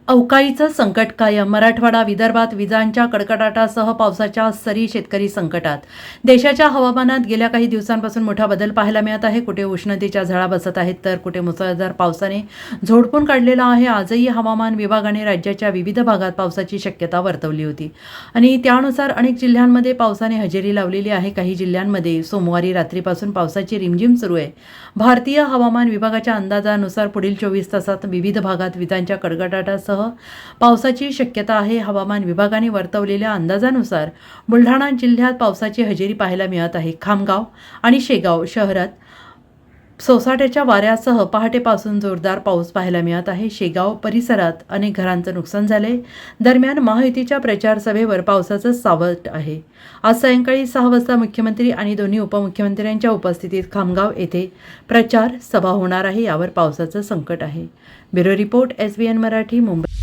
अवकाळीचं संकट कायम. मराठवाडा, विदर्भात विजांच्या कडकडाटासह पावसाच्या सरी, शेतकरी संकटात. देशाच्या हवामानात गेल्या काही दिवसांपासून मोठा बदल पाहायला मिळत आहे. कुठे उष्णतेच्या झळा बसत आहेत, तर कुठे मुसळधार पावसाने झोडपून काढलेला आहे. आजही हवामान विभागाने राज्याच्या विविध भागात पावसाची शक्यता वर्तवली होती आणि त्यानुसार अनेक जिल्ह्यांमध्ये पावसाने हजेरी लावलेली आहे. काही जिल्ह्यांमध्ये सोमवारी रात्रीपासून पावसाची रिमझिम सुरू आहे. भारतीय हवामान विभागाच्या अंदाजानुसार पुढील 24 तासात विविध भागात विजांच्या कडकडाटासह पावसाची शक्यता आहे. हवामान विभागाने वर्तवलेल्या अंदाजानुसार बुलढाणा जिल्ह्यात पावसाची हजेरी पाहायला मिळत आहे. खामगाव आणि शेगाव शहरात सोसाट्याच्या वाऱ्यासह पहाटेपासून जोरदार पाऊस पाहायला मिळत आहे. शेगाव परिसरात अनेक घरांचं नुकसान झाले. दरम्यान महायुतीच्या प्रचार सभेवर पावसाचं सावट आहे. आज सायंकाळी 6 वाजता मुख्यमंत्री आणि दोन्ही उपमुख्यमंत्र्यांच्या उपस्थितीत खामगाव येथे प्रचार सभा होणार आहे. यावर पावसाचं संकट आहे. Bureau report, SBN Marathi, Mumbai.